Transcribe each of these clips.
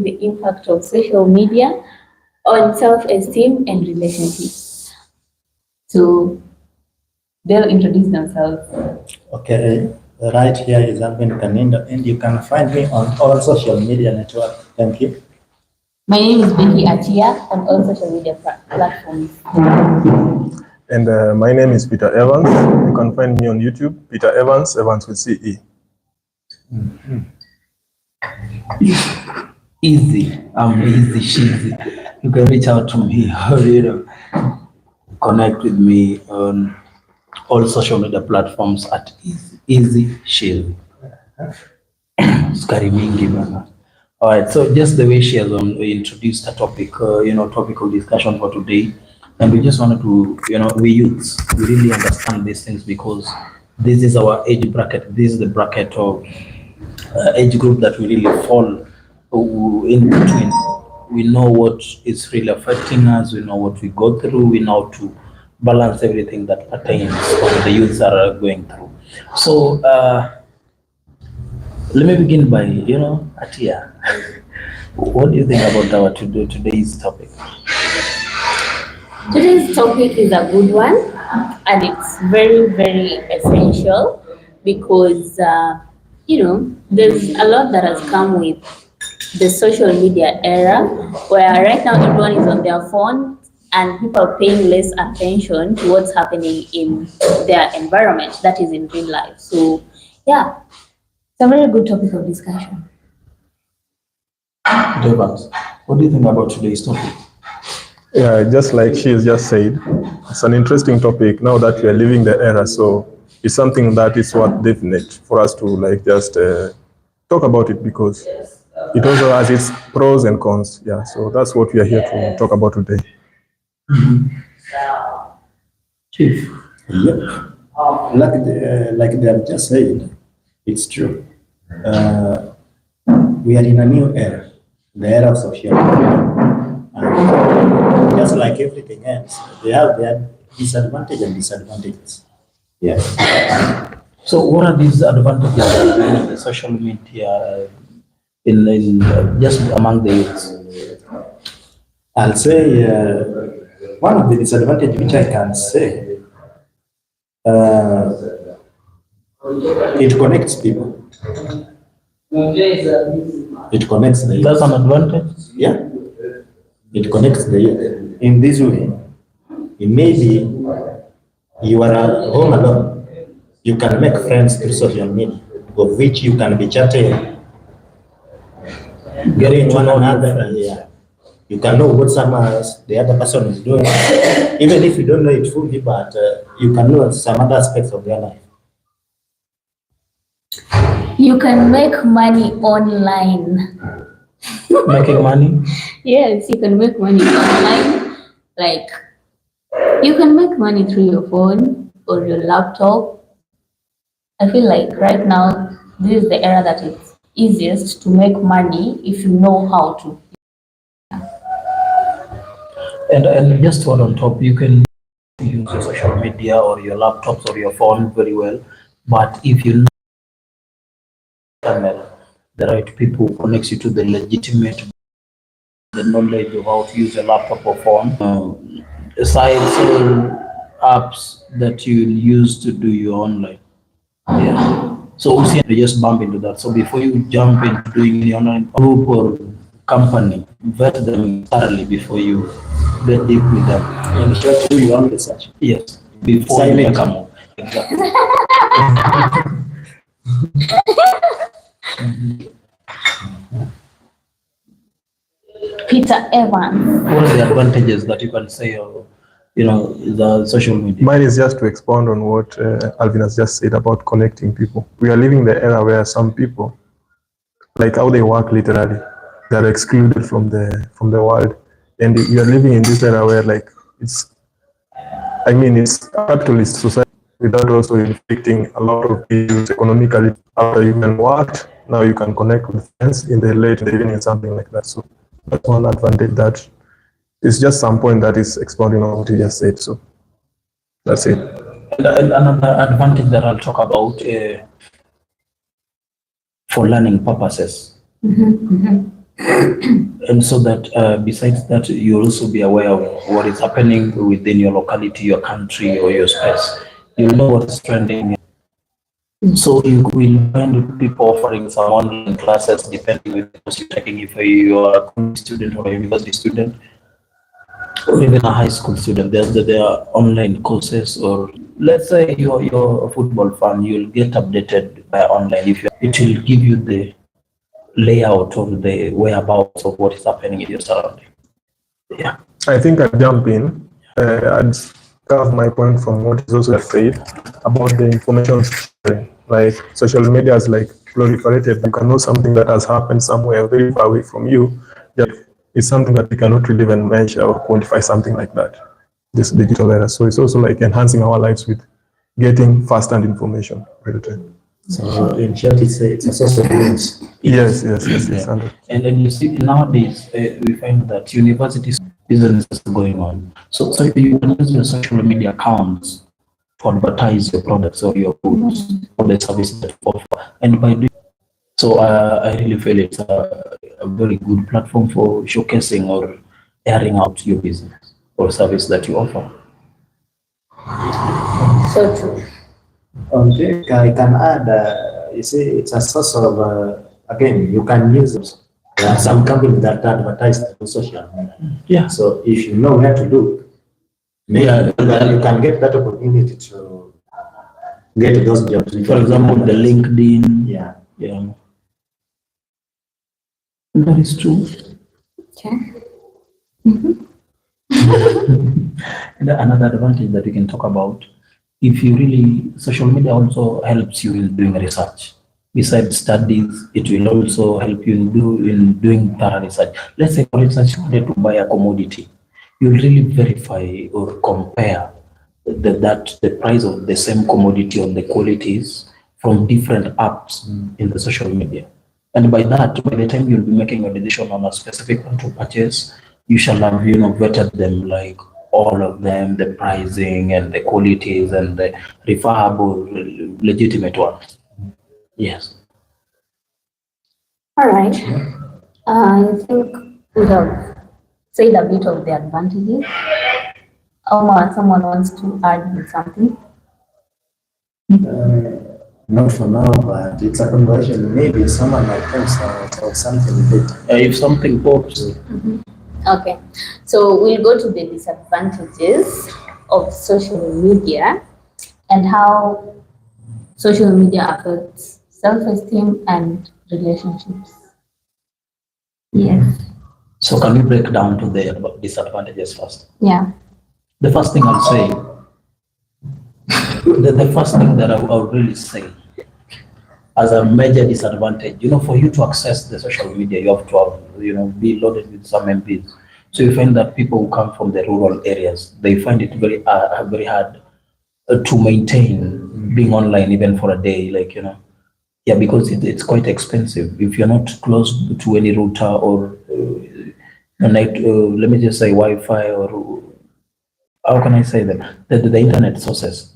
the impact of social media on self-esteem and relationships. So they'll introduce themselves. Okay, right here is Alvin Kanindo, and you can find me on all social media networks. Thank you. My name is Becky Atia on all social media platforms. And my name is Peter Evans. You can find me on YouTube, Peter Evans, Evans with CE. Easy. I'm easy, cheesy. You can reach out to me or connect with me on all social media platforms at easy cheesy. Skari mingi bana. All right, so just the way she has introduced a topic, topical discussion for today, and we just wanted to, we youths, we really understand these things because this is our age bracket. This is the bracket of age group that we really fall in between. We know what is really affecting us. We know what we go through. We know how to balance everything that pertains what the youths are going through. So let me begin by, Atia. What do you think about our today's topic? Today's topic is a good one, and it's very, very essential because, there's a lot that has come with the social media era, where right now everyone is on their phone and people are paying less attention to what's happening in their environment, that is in real life. So, yeah, it's a very good topic of discussion. Devas, what do you think about today's topic? Yeah, just like she has just said, it's an interesting topic now that we are living the era. So it's something that is worth definite for us to just talk about it because it also has its pros and cons. Yeah, so that's what we are here to talk about today. Chief. Yep. Like they have just said, it's true. We are in a new era, the era of social media. And just like everything else, they have their disadvantages and disadvantages. Yeah. So what are these advantages of the social media in just among the youths? I'll say one of the disadvantages which I can say, it connects people. It connects the youth. That's an advantage? Yeah. It connects the youth. In this way, it may be you are home alone. You can make friends through social media, of which you can be chatting, getting one another. Yeah. You can know what the other person is doing, even if you don't know it fully, but you can know some other aspects of their life. You can make money online. Making money? Yes, you can make money online. Like, you can make money through your phone or your laptop. I feel like right now, this is the era that it's easiest to make money if you know how to. And just one on top, you can use your social media or your laptops or your phone very well, but if you know the right people connects you to the legitimate, the knowledge of how to use a laptop or phone, sites or apps that you use to do your online. Yeah. So you just bump into that. So before you jump into doing the online group or company, vet them thoroughly before you get deep with them. And try to do your own research. Yes. Before you make a move. Exactly. Peter Evans. What are the advantages that you can say of, the social media? Mine is just to expound on what Alvin has just said about connecting people. We are living the era where some people, like how they work literally, they are excluded from the world. And we are living in this era where it's a capitalist society without also inflicting a lot of issues economically. After you can work, now you can connect with friends in the late evening, something like that. So that's one advantage that is just some point that is expounding on what you just said. So that's it. And another advantage that I'll talk about for learning purposes. And so that besides that, you'll also be aware of what is happening within your locality, your country, or your space. You'll know what's trending. So you will find people offering some online classes depending with the course you're taking. If you are a college student or a university student, or even a high school student, there are online courses. Or let's say you're a football fan, you'll get updated by online. It will give you the layout of the whereabouts of what is happening in your surrounding. Yeah. I think I'd jump in. I'd carve my point from what is also said about the information sharing. Like social media is like proliferated. You can know something that has happened somewhere very far away from you. It's something that we cannot really even measure or quantify something like that. This digital era. So it's also like enhancing our lives with getting fast-hand information real time. So in short, it's a source of news. Yes. Yeah. And you see, nowadays we find that universities business is going on. So you can use your social media accounts to advertise your products or your goods or the services that you offer. And by doing so, I really feel it's a very good platform for showcasing or airing out your business or service that you offer. So true. Okay, I can add, you see, it's a source of, again, you can use it. There are some companies that advertise through social media. Yeah. So if you know where to look, maybe you can get that opportunity to get those jobs. For example, the LinkedIn. Yeah. Yeah. That is true. Okay. And another advantage that we can talk about, if you really, social media also helps you in doing research. Besides studies, it will also help you in doing thorough research. Let's say, for instance, you wanted to buy a commodity, you really verify or compare the price of the same commodity or the qualities from different apps in the social media. And by that, by the time you'll be making a decision on a specific one to purchase, you shall have, vetted them, like all of them, the pricing and the qualities and the referable, legitimate ones. Yes. All right. I think we have said a bit of the advantages. Someone wants to add with something. Not for now, but it's a conversion. Maybe someone might think or something with it. If something pops, Okay. So we'll go to the disadvantages of social media and how social media affects self-esteem and relationships. Yes. so can we break down to the disadvantages first? Yeah. The first thing I'll say, the first thing that I'll really say as a major disadvantage, for you to access the social media, you have to have, be loaded with some MPs. So you find that people who come from the rural areas, they find it very hard to maintain being online even for a day, yeah, because it's quite expensive. If you're not close to any router or let me just say Wi-Fi, or how can I say that, the internet sources,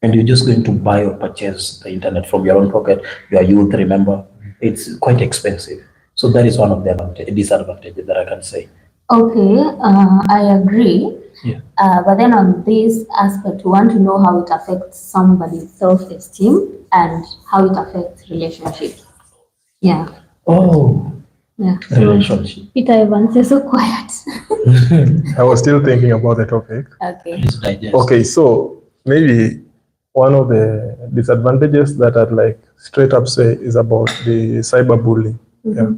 and you're just going to buy or purchase the internet from your own pocket, your youth, remember, it's quite expensive. So that is one of the disadvantages that I can say. Okay, I agree. Yeah. But then on this aspect, we want to know how it affects somebody's self-esteem and how it affects relationships. Yeah. Oh, Yeah. relationship. Peter Evans, you're so quiet. I was still thinking about the topic. Okay. Please digest. Okay, so maybe one of the disadvantages that I'd like straight up say is about the cyberbullying. Yeah.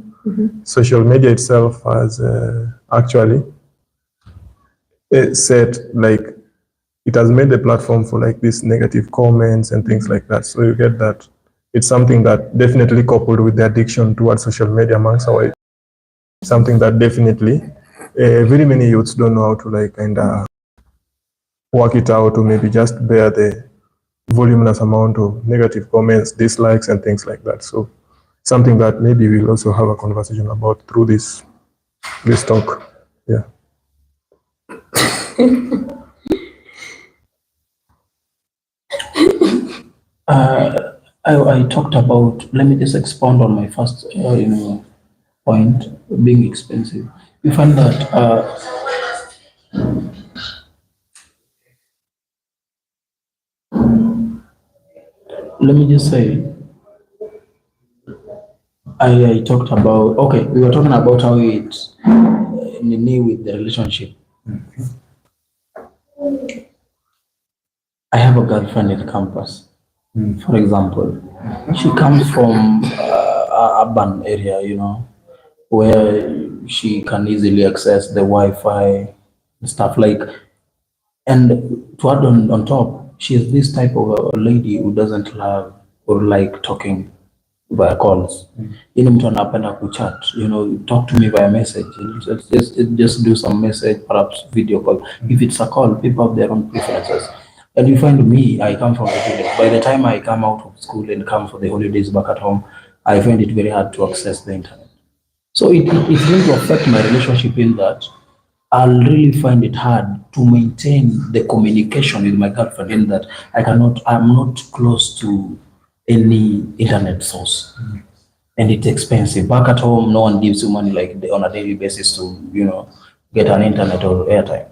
Social media itself has actually set, like, it has made the platform for like these negative comments and things like that. So you get that it's something that definitely, coupled with the addiction towards social media amongst our, something that definitely very many youths don't know how to like kind of work it out, or maybe just bear the voluminous amount of negative comments, dislikes, and things like that. So something that maybe we'll also have a conversation about through this talk. Yeah. I talked about, let me just expound on my first, point, being expensive. You find that let me just say, I talked about, okay, we were talking about how it nini with the relationship. I have a girlfriend in campus, for example. She comes from a urban area, where she can easily access the Wi-Fi and stuff like. And to add on top, she is this type of a lady who doesn't love or like talking via calls. Mtu anapenda kuchat, talk to me via message. Just do some message, perhaps video call. If it's a call, people have their own preferences. And you find me, I come from the village. By the time I come out of school and come for the holidays back at home, I find it very hard to access the internet. So it's going to affect my relationship in that I'll really find it hard to maintain the communication with my girlfriend in that I'm not close to any internet source. And it's expensive. Back at home, no one gives you money like on a daily basis to, get an internet or airtime.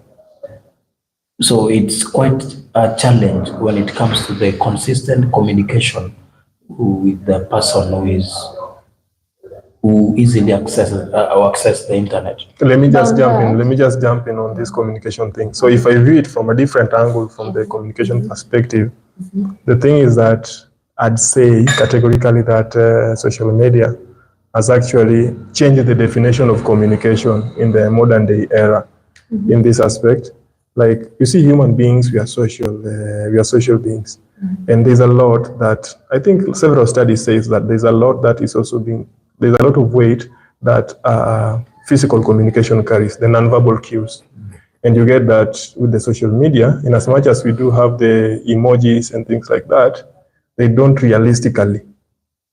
So it's quite a challenge when it comes to the consistent communication with the person who easily access the internet. Let me just jump in. Let me just jump in on this communication thing. So if I view it from a different angle, from the communication perspective, the thing is that I'd say categorically that social media has actually changed the definition of communication in the modern day era. In this aspect. Like, you see, human beings, we are social beings. And there's a lot that, I think several studies says that there's a lot that is also there's a lot of weight that physical communication carries, the nonverbal cues. And you get that with the social media, in as much as we do have the emojis and things like that, they don't realistically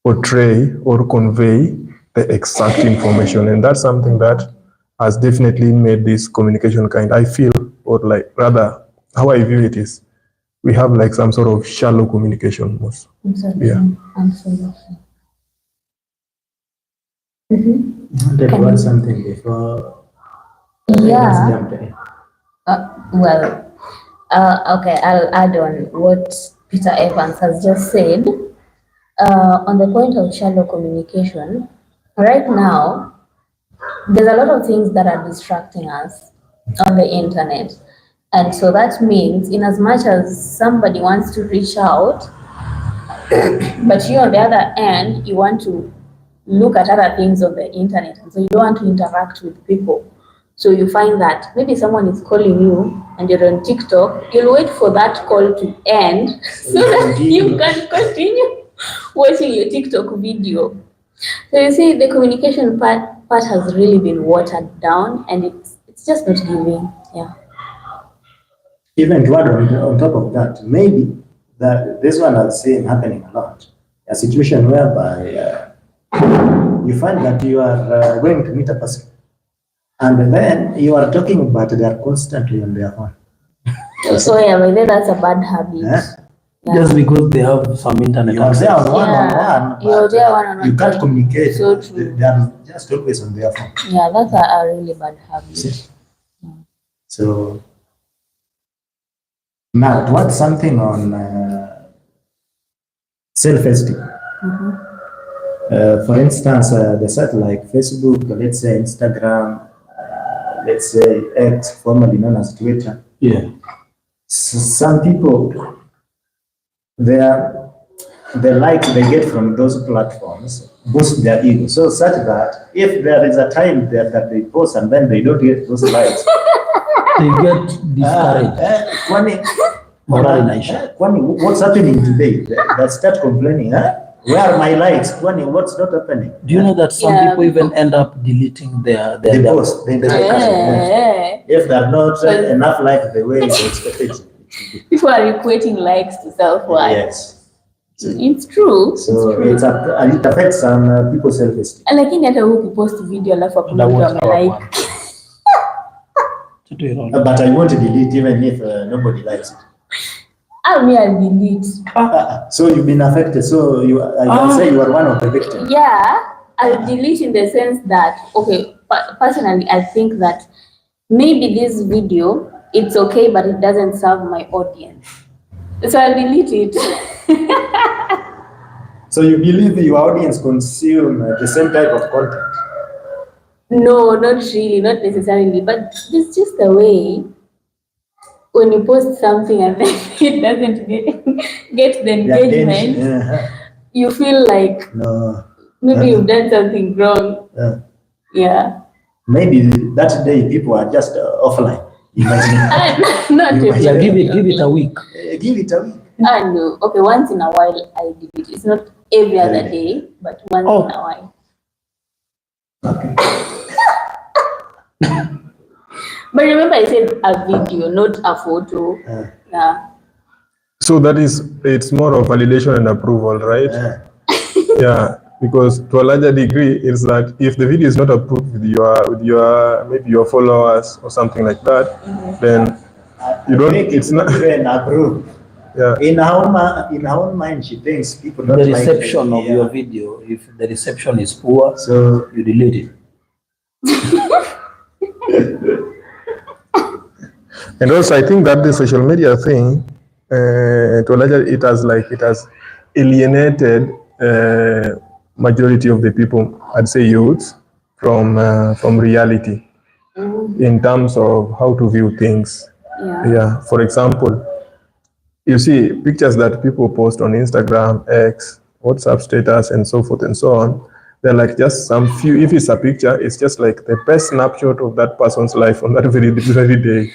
portray or convey the exact information. And that's something that has definitely made this communication I feel, or like rather how I view it is, we have like some sort of shallow communication most. Absolutely. Yeah. Absolutely. Wanted to add something before. Yeah. Jump in. Okay, I'll add on what Peter Evans has just said. On the point of shallow communication, right now, there's a lot of things that are distracting us on the internet. And so that means, in as much as somebody wants to reach out, but you on the other end, you want to look at other things on the internet. And so you don't want to interact with people. So you find that maybe someone is calling you and you're on TikTok, you'll wait for that call to end so that you can continue watching your TikTok video. So you see, the communication part has really been watered down, and it's just not giving. Yeah. Even to add on top of that, maybe that this one I've seen happening a lot. A situation whereby you find that you are going to meet a person, and then you are talking, but they are constantly on their phone. So yeah, but then that's a bad habit. Yeah. Yeah. Just because they have some internet You are access. there on one-on-one, You're but there one-on-one, you can't but communicate. so true. They are just always on their phone. Yeah, that's a really bad habit. See? So now to add something on self-esteem. For instance, the site like Facebook, let's say Instagram, let's say X, formerly known as Twitter. Yeah. So some people, the likes they get from those platforms boost their ego. So such that if there is a time that they post and then they don't get those likes, They get discouraged. Morale inaisha. What's happening today? They start complaining, where are my likes? What's not happening? Do you know that some Yeah. people even end up deleting their They post. They post. Yeah. If they're not enough like the way they expected. People are equating likes to self-worth. Yes. It's true. So it's true. it affects some people's self-esteem. Lakini hata ukipost video alafu hakuna mtu amelike. But I won't delete even if nobody likes it. Me, I'll delete. So you've been affected. So I can say you are one of the victims. Yeah, I'll delete in the sense that, okay, personally, I think that maybe this video, it's okay, but it doesn't serve my audience. So I'll delete it. So you believe your audience consume the same type of content? No, not really, not necessarily, but it's just the way when you post something and then it doesn't get the engagement, you feel like No. maybe you've done something wrong. Yeah. Maybe that day people are just offline. Not Yeah, give it a week. Give it a week. No. Okay, once in a while I delete it. It's not every other day, but once in a while. Okay. But remember, I said a video, not a photo. Yeah. So that is, it's more of validation and approval, right? Yeah, because to a larger degree, it's that if the video is not approved with your maybe your followers or something like that, then you don't. It's not even approved. Yeah. In our mind, she thinks people don't The like reception of your video, if the reception is poor, so you delete it. And also, I think that the social media thing, to a larger, it has alienated majority of the people, I'd say youths, from reality in terms of how to view things. Yeah. For example, you see pictures that people post on Instagram, X, WhatsApp status, and so forth and so on. They're like just some few. If it's a picture, it's just like the best snapshot of that person's life on that very day.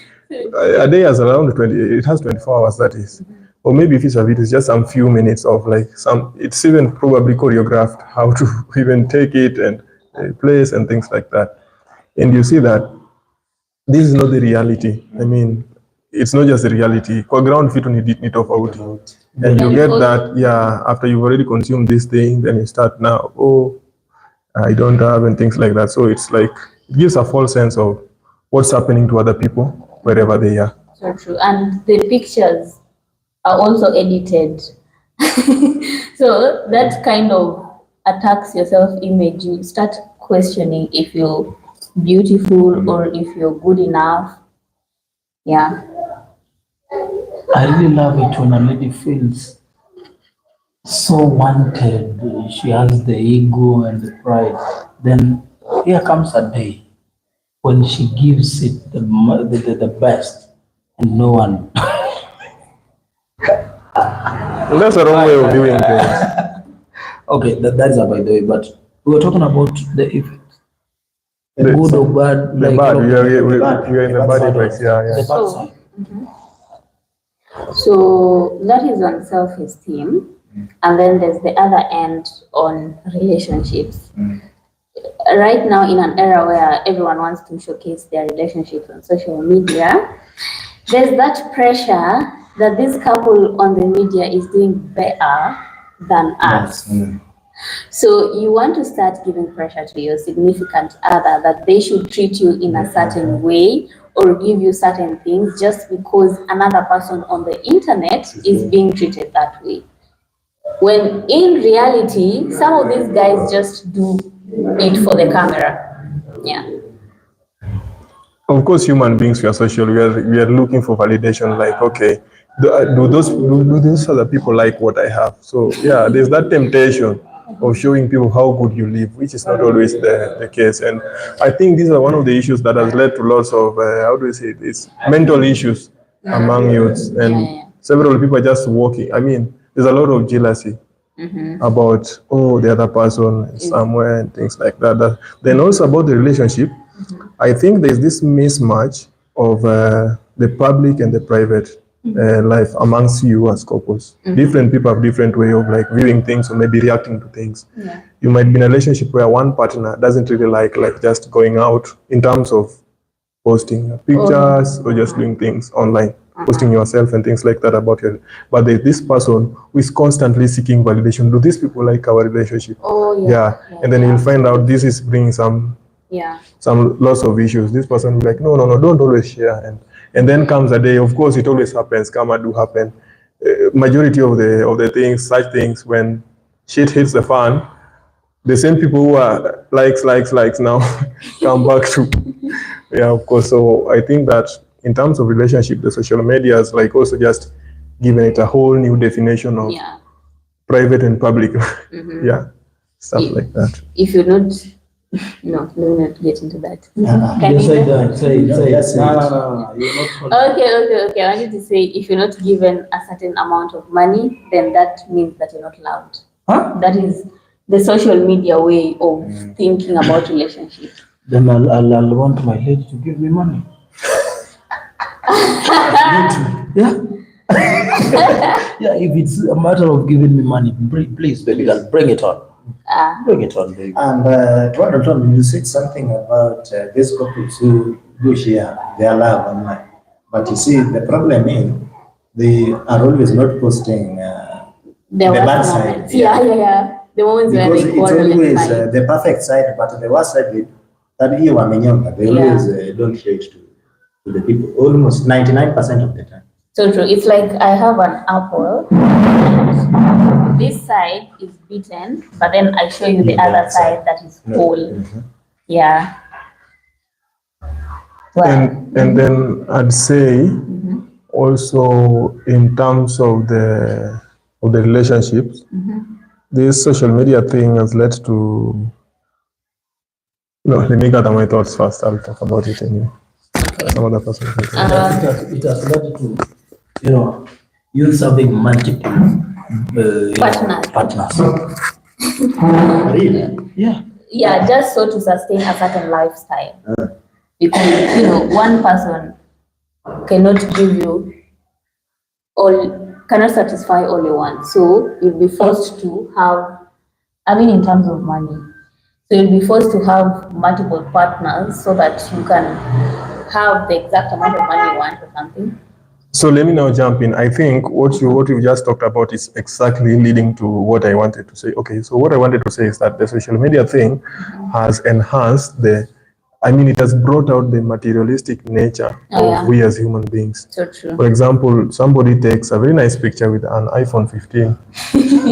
A day has around 20. It has 24 hours. That is. Or maybe if it's a video, it's just some few minutes of like some. It's even probably choreographed how to even take it and place and things like that. And you see that this is not the reality. I mean, it's not just the reality. Kwa ground fit ni tofauti. And you get that, yeah, after you've already consumed this thing, then you start now, oh, I don't have, and things like that. So it's like, it gives a false sense of what's happening to other people wherever they are. So true. And the pictures are also edited. So that kind of attacks your self-image. You start questioning if you're beautiful or if you're good enough. Yeah. I really love it when a lady feels so wanted. She has the ego and the pride. Then here comes a day when she gives it the best and no one. Well, that's the wrong way of viewing things. Okay, that is a by the way, but we were talking about the effects. The good or bad. The like, bad, we are in the bad side. effects, yeah. The bad side. So that is on self-esteem. And then there's the other end on relationships. Right now, in an era where everyone wants to showcase their relationships on social media, there's that pressure that this couple on the media is doing better than us. So you want to start giving pressure to your significant other that they should treat you in a certain way or give you certain things just because another person on the internet is being treated that way. When in reality, some of these guys just do it for the camera. Yeah. Of course, human beings, we are social. We are looking for validation. Like, okay, do those other people like what I have? So yeah, there's that temptation of showing people how good you live, which is not always the case. And I think these are one of the issues that has led to lots of how do we say this, mental issues among youths, and several people are just walking. I mean, there's a lot of jealousy. About the other person somewhere and things like that. Then also about the relationship, I think there's this mismatch of the public and the private life amongst you as couples. Different people have different way of like viewing things or maybe reacting to things. You might be in a relationship where one partner doesn't really like just going out in terms of posting pictures or just doing things online, posting yourself and things like that about you. But there's this person who is constantly seeking validation. Do these people like our relationship? And then you'll find out this is bringing some lots of issues. This person will be like, no, don't always share. And then comes a day, of course, it always happens, karma do happen. Majority of the things, such things, when shit hits the fan, the same people who are likes now come back to, yeah, of course. So I think that in terms of relationship, the social media is like also just given it a whole new definition of Yeah. private and public. Yeah, stuff If- like that. If you're not, no, let me not get into that. Can Just you say say- that. Say it. Say Just it. say No, it. no, no, no. You're not. Okay. I wanted to say if you're not given a certain amount of money, then that means that you're not loved. Huh? That is the social media way of thinking about relationships. Then I'll want my lady to give me money. Yeah. Yeah, if it's a matter of giving me money, please, baby girl, bring it on. Bring it on, baby. And Tom, you said something about these couples who do share their love online. But you see, the problem is they are always not posting The the worst bad side. moments. Yeah. The moments where Because they it's quarrel and always fight. the perfect side, but the worst side, that you are menyonga, they always don't share it to the people, almost 99% of the time. So true. It's like I have an apple. This side is beaten, but then I show you the other side that is whole. Yeah. Well, And then I'd say also in terms of the relationships, this social media thing has led to. No, let me gather my thoughts first. I'll talk about it anyway. Some other person. It has led to, you having multiple partners. Really? Yeah. yeah, just so to sustain a certain lifestyle. Because one person cannot give you all, cannot satisfy all you want. So you'll be forced to have, in terms of money. So you'll be forced to have multiple partners so that you can have the exact amount of money you want or something. So let me now jump in. I think what you just talked about is exactly leading to what I wanted to say. Okay, so what I wanted to say is that the social media thing has enhanced it has brought out the materialistic nature of we as human beings. So true. For example, somebody takes a very nice picture with an iPhone 15,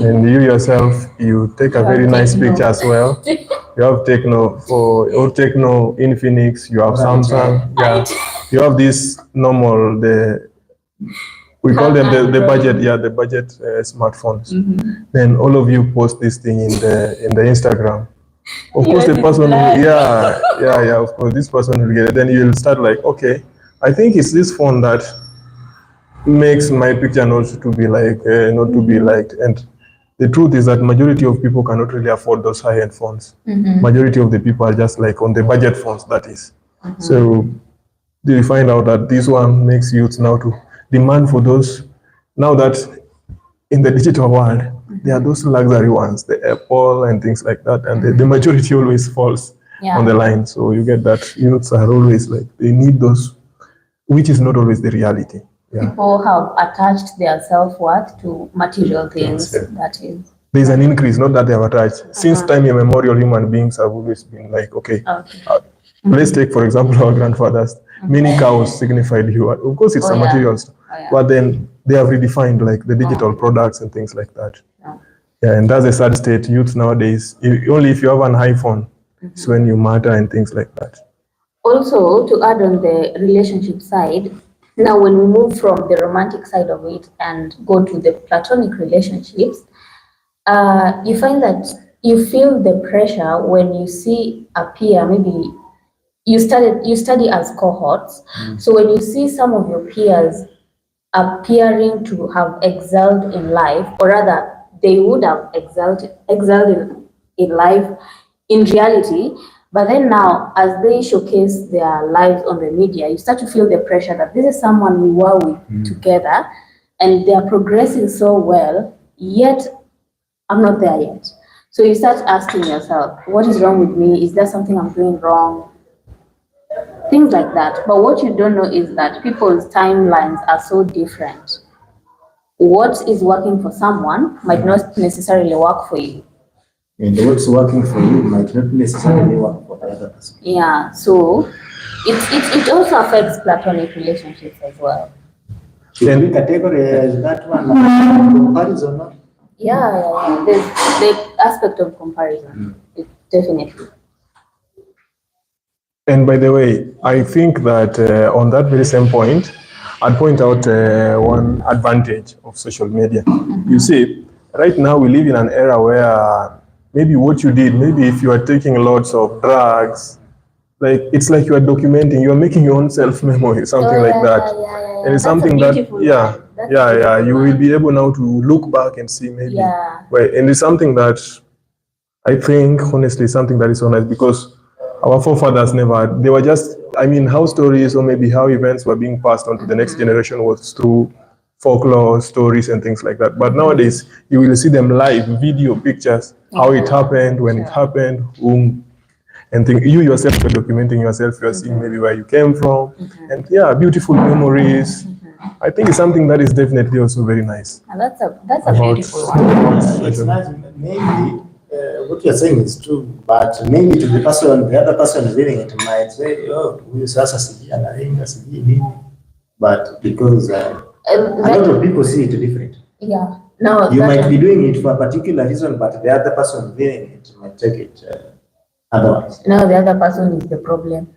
and you yourself, you take a very nice picture as well. You have Techno Infinix, you have Samsung, yeah. You have this normal, we call them the budget, the budget smartphones. Then all of you post this thing in the Instagram. Of course, the person, of course, this person will get it. Then you'll start like, okay, I think it's this phone that makes my picture not to be liked. And the truth is that majority of people cannot really afford those high-end phones. Majority of the people are just like on the budget phones, that is. So they find out that this one makes youth now to demand for those. Now that in the digital world, there are those luxury ones, the Apple and things like that, and the majority always falls on the line. So you get that youths are always like, they need those, which is not always the reality. Yeah. People have attached their self-worth to material things, that is. There's an increase, not that they have attached. Since time immemorial, human beings have always been like, okay. Let's take, for example, our grandfathers. Many cows signified you. Of course, it's a material stuff. But then they have redefined like the digital products and things like that. Yeah, and that's a sad state. Youth nowadays, only if you have an iPhone, it's when you matter and things like that. Also, to add on the relationship side, now when we move from the romantic side of it and go to the platonic relationships, you find that you feel the pressure when you see a peer, maybe you study as cohorts. So when you see some of your peers appearing to have excelled in life, or rather they would have excelled in life in reality, but then now as they showcase their lives on the media, you start to feel the pressure that this is someone we were with together and they are progressing so well, yet I'm not there yet. So you start asking yourself, what is wrong with me? Is there something I'm doing wrong? Things like that. But what you don't know is that people's timelines are so different. What is working for someone might not necessarily work for you. And what's working for you might not necessarily work for the other person. Yeah, so it also affects platonic relationships as well. Should we categorize that one comparison? Yeah. There's the aspect of comparison. Definitely. And by the way, I think that on that very same point, I'd point out one advantage of social media. You see, right now we live in an era where maybe what you did, maybe if you are taking lots of drugs, like it's like you are documenting, you are making your own self memory, something like that. And it's That's something that, yeah, you will be able now to look back and see maybe. Yeah. Well, and it's something that I think, honestly, something that is so nice because our forefathers never, they were just, I mean, how stories or maybe how events were being passed on to the next generation was through folklore, stories, and things like that. But nowadays, you will see them live, video, pictures, how it happened, when it happened, whom, and think you yourself are documenting yourself, you're seeing maybe where you came from, and yeah, beautiful memories. I think it's something that is definitely also very nice. And that's a beautiful one. It's nice. Maybe what you're saying is true, but maybe to the other person reading it might say, "Oh, we sasa sijui anaringa sijui nini," but because a lot of people see it different. Yeah. No. You might be doing it for a particular reason, but the other person reading it might take it otherwise. No, the other person is the problem.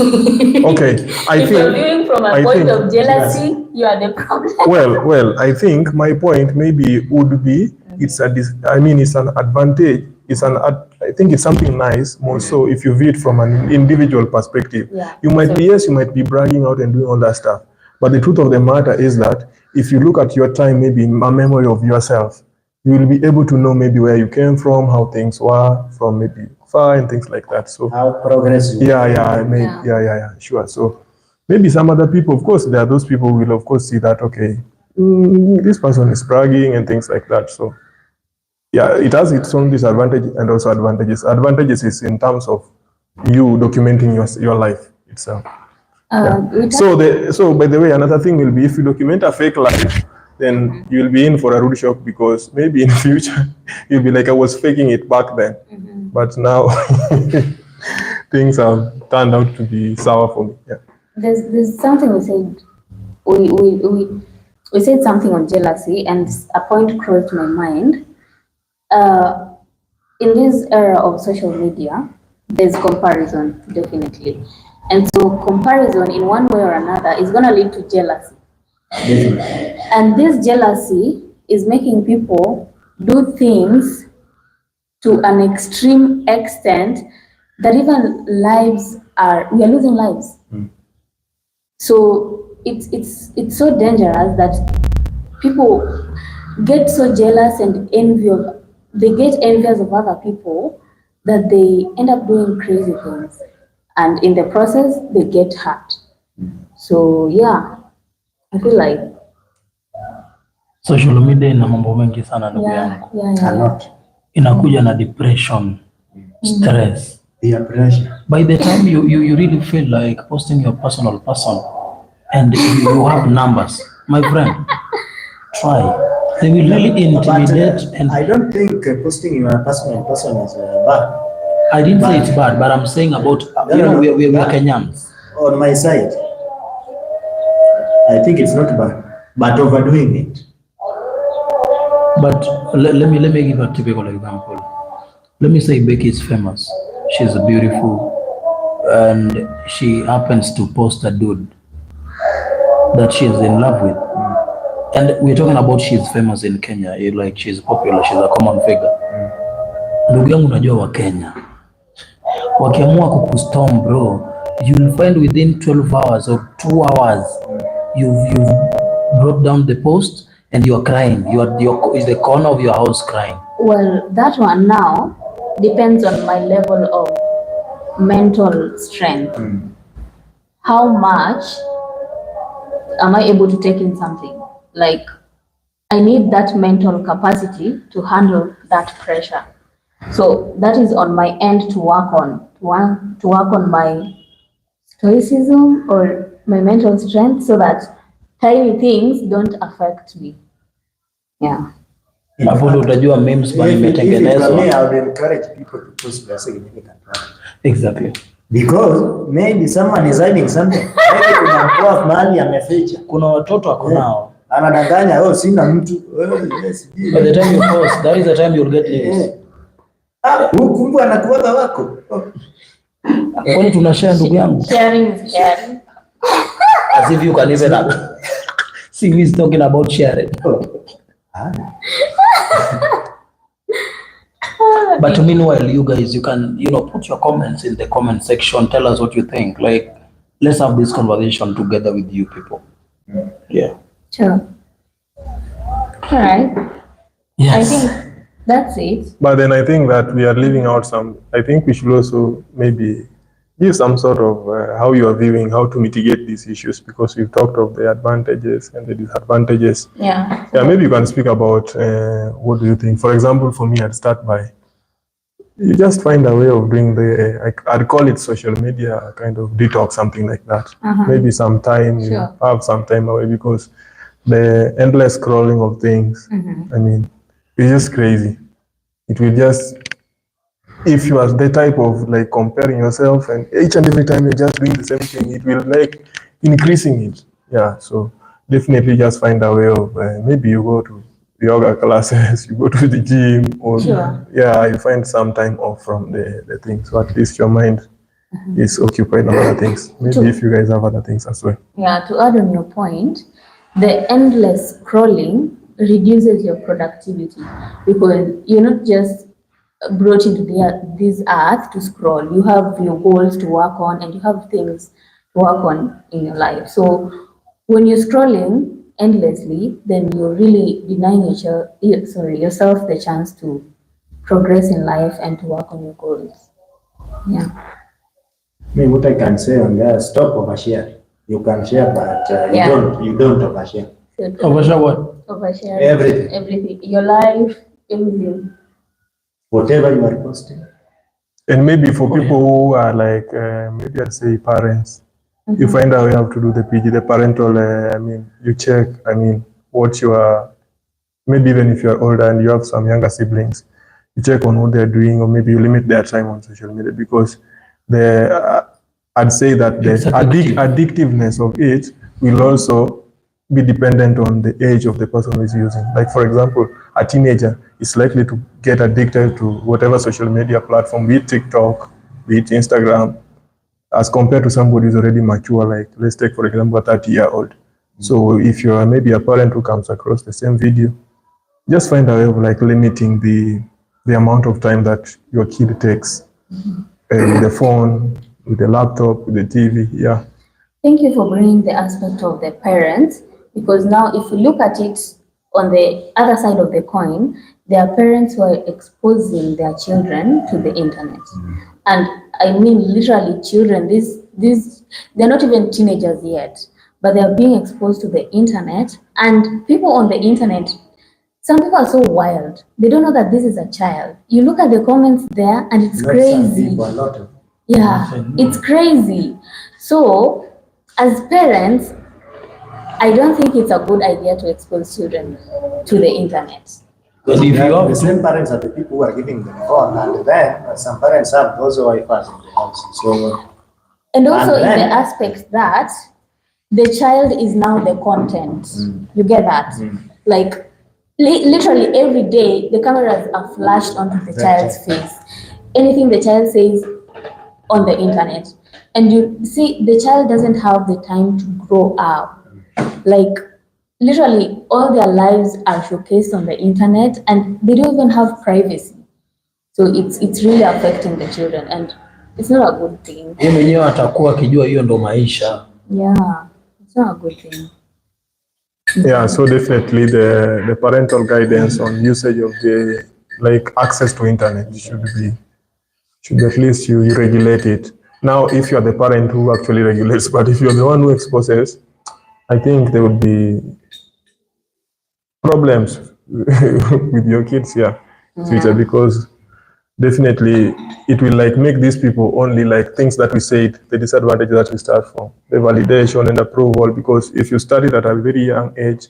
Okay, if you're viewing from a point of jealousy, you are the problem. Well, I think my point maybe would be it's an advantage. I think it's something nice more so if you view it from an individual perspective. Yeah. You might be bragging out and doing all that stuff. But the truth of the matter is that if you look at your time, maybe in a memory of yourself, you will be able to know maybe where you came from, how things were from maybe far and things like that. So how progress you sure. So maybe some other people, of course, there are those people who will of course see that, okay, this person is bragging and things like that. So yeah, it has its own disadvantages and also advantages. Advantages is in terms of you documenting your life itself. So by the way, another thing will be if you document a fake life, then you'll be in for a rude shock because maybe in future you'll be like, I was faking it back then. But now things have turned out to be sour for me. Yeah. There's something we said. We said something on jealousy, and a point crossed my mind. In this era of social media, there's comparison, definitely. And so comparison in one way or another is going to lead to jealousy. And this jealousy is making people do things to an extreme extent that even we are losing lives. So it's so dangerous that people get so jealous and envious of other people that they end up doing crazy things, and in the process they get hurt. So yeah, I feel like social media ina mambo mengi sana ndugu yangu. Inakuja na depression, stress, peer pressure. By the time you really feel like posting your personal person and you have numbers, my friend, try. They will really intimidate. And I don't think posting your personal person is bad. I didn't say it's bad, but I'm saying about, we are Kenyans. On my side, I think it's not bad, but overdoing it. But let me give a typical example. Let me say Becky is famous. She's beautiful, and she happens to post a dude that she's in love with. And we're talking about she's famous in Kenya, like she's popular, she's a common figure. Ndugu yangu, unajua wa Kenya wakiamua kukustorm, bro, you'll find within 12 hours or 2 hours you've brought down the post and you're crying. You're is the corner of your house crying. Well, that one now depends on my level of mental strength. How much am I able to take in something? Like, I need that mental capacity to handle that pressure. So that is on my end to work on my stoicism or my mental strength, so that tiny things don't affect me. Yeah. Utajua memes bali imetengenezwa. I would encourage people to post their significant other. Exactly. Because maybe someone is hiding something. Maybe kuna mtu mahali ameficha. Kuna watoto wako nao. Anadanganya, sina mtu. By the time you post, that is the time you'll get news. kumbe anakuwaga wako. Kwani tunashare ndugu yangu? Sharing is caring. As if you can even see who is talking about sharing. But meanwhile, you guys, you can, put your comments in the comment section. Tell us what you think. Like, let's have this conversation together with you people. Yeah. Sure. All right. Yes. I think that's it. But then I think that we are leaving out some, I think we should also maybe give some sort of how you are viewing, how to mitigate these issues, because we've talked of the advantages and the disadvantages. Yeah. Yeah, maybe you can speak about what do you think? For example, for me, I'd start by, you just find a way of doing I'd call it social media kind of detox, something like that. Maybe some time, you have some time away, because the endless scrolling of things, I mean, it's just crazy. It will just, if you are the type of like comparing yourself and each and every time you're just doing the same thing, it will like increasing it. Yeah, so definitely just find a way of maybe you go to yoga classes, you go to the gym, or yeah, you find some time off from the thing. So at least your mind is occupied on other things. Maybe if you guys have other things as well. Yeah, to add on your point, the endless scrolling reduces your productivity, because you're not just brought into this earth to scroll. You have your goals to work on, and you have things to work on in your life. So when you're scrolling endlessly, then you're really denying yourself the chance to progress in life and to work on your goals. Yeah. Me, what I can say on that, stop oversharing. You can share, but you don't overshare. Overshare what? Overshare Everything. Your life, everything. Whatever you are posting. And maybe for people who are like, maybe I'd say parents, you find out how to do the PG, the parental, you check, what you are, maybe even if you are older and you have some younger siblings, you check on what they're doing, or maybe you limit their time on social media, because I'd say that the addictiveness of it will also be dependent on the age of the person who is using. Like, for example, a teenager is likely to get addicted to whatever social media platform, be it TikTok, be it Instagram, as compared to somebody who's already mature. Like, let's take, for example, a 30-year-old. So if you are maybe a parent who comes across the same video, just find a way of like limiting the amount of time that your kid takes with the phone, with the laptop, with the TV. Yeah. Thank you for bringing the aspect of the parents, because now if you look at it on the other side of the coin, there are parents who are exposing their children to the internet. And I mean literally children, they're not even teenagers yet, but they're being exposed to the internet. And people on the internet, some people are so wild. They don't know that this is a child. You look at the comments there and it's crazy. Yeah, it's crazy. So as parents, I don't think it's a good idea to expose children to the internet. Because if you have the same parents are the people who are giving them phone, and then some parents have also Wi-Fi in the house. So, and also in the aspect that the child is now the content. You get that? Like literally every day, the cameras are flashed onto the child's face. Anything the child says on the internet. And you see, the child doesn't have the time to grow up. Like, literally, all their lives are showcased on the internet, and they don't even have privacy. So it's really affecting the children, and it's not a good thing. Yeye mwenyewe atakuwa akijua hiyo ndo maisha. Yeah, it's not a good thing. Yeah, so definitely the parental guidance on usage of the access to internet should at least you regulate it. Now, if you're the parent who actually regulates, but if you're the one who exposes, I think there would be problems with your kids here, future, because definitely it will make these people only things that we said, the disadvantage that we start from, the validation and approval, because if you start it at a very young age,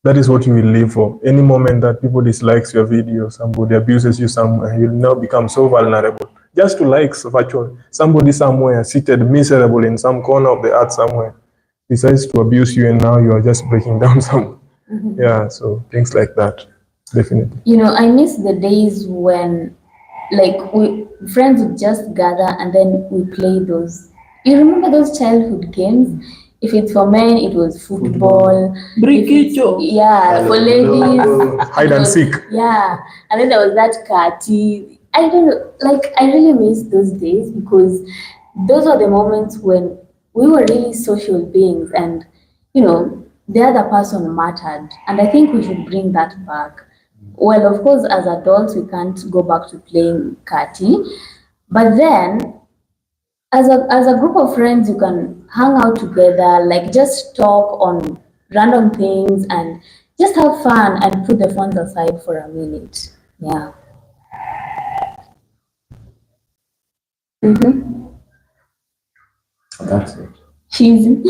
that is what you will live for. Any moment that people dislikes your video, somebody abuses you somewhere, you'll now become so vulnerable. Just to likes virtual, somebody somewhere seated miserable in some corner of the earth somewhere decides to abuse you, and now you are just breaking down somewhere. Yeah, so things like that, definitely. I miss the days when friends would just gather and then we play those. You remember those childhood games? If it's for men, it was football. Brikicho. Yeah, for ladies, Hide it and was- seek. Yeah, and then there was that kati. I don't know, like I really miss those days because those were the moments when we were really social beings, and the other person mattered. And I think we should bring that back. Well, of course, as adults, we can't go back to playing kati, but then as a group of friends, you can hang out together, like just talk on random things and just have fun and put the phones aside for a minute. Yeah. Mm-hmm. That's it. Cheesy.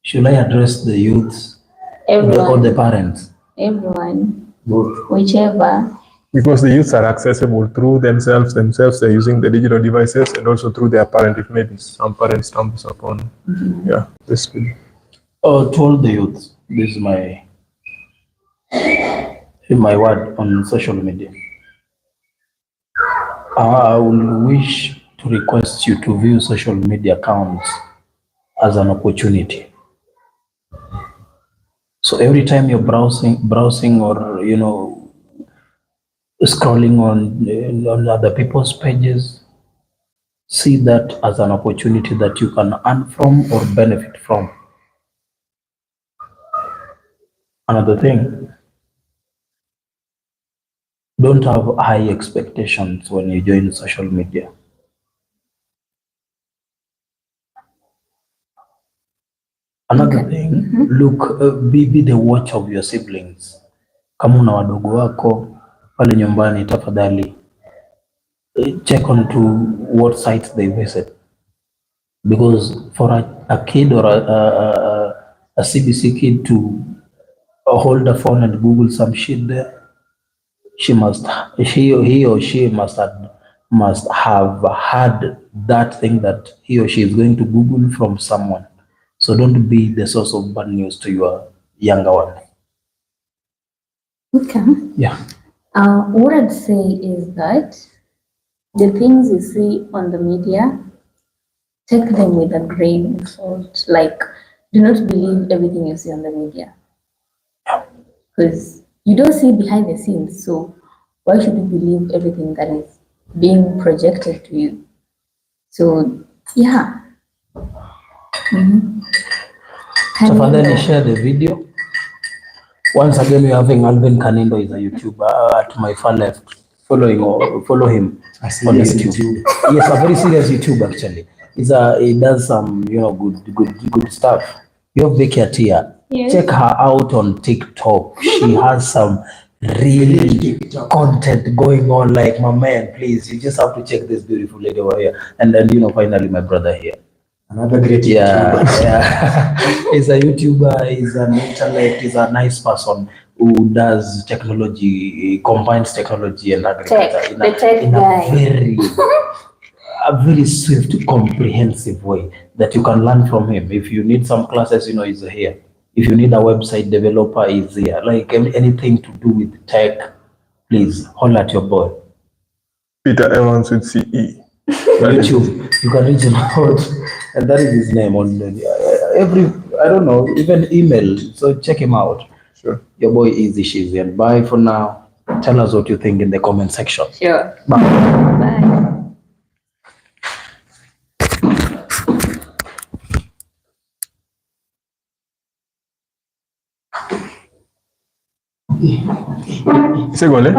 Should I address the youths or the Everyone. parents? Everyone. Both. Whichever. Because the youths are accessible through themselves, they're using the digital devices, and also through their parent, if maybe some parent stumbles upon, this video. To all the youths, this is my word on social media. I will wish to request you to view social media accounts as an opportunity. So every time you're browsing or scrolling on other people's pages, see that as an opportunity that you can earn from or benefit from. Another thing, don't have high expectations when you join social media. Another thing, look, be the watch of your siblings. Kama una wadogo wako pale nyumbani, tafadhali check on to what sites they visit, because for a kid or a CBC kid to hold a phone and Google some shit there, he or she must have had that thing that he or she is going to Google from someone. So don't be the source of bad news to your younger one. Okay. Yeah. What I'd say is that the things you see on the media, take them with a grain of salt. Like, do not believe everything you see on the media. Because you don't see behind the scenes. So why should you believe everything that is being projected to you? So, yeah. Tafadhali share the video. Once again, we're having Alvin Kanindo is a YouTuber at my far left. Follow him on YouTube. Yes, a very serious YouTuber actually. He does some good stuff. You have Vicky Atia. Yes. Check her out on TikTok. She has some really content going on. Like, my man, please, you just have to check this beautiful lady over here. And then finally my brother here. Another great Yeah, YouTuber. yeah. He's a YouTuber, he's an intellect, he's a nice person who does technology, combines technology and agriculture in a very swift, comprehensive way that you can learn from him. If you need some classes, he's here. If you need a website developer, he's here. Like anything to do with tech, please holler at your boy. Peter Evans with CE. YouTube, you can reach him out, and that is his name on I don't know, even email. So check him out. Sure. Your boy Easy Shizzy, and bye for now. Tell us what you think in the comment section. Sure. Bye. Segole.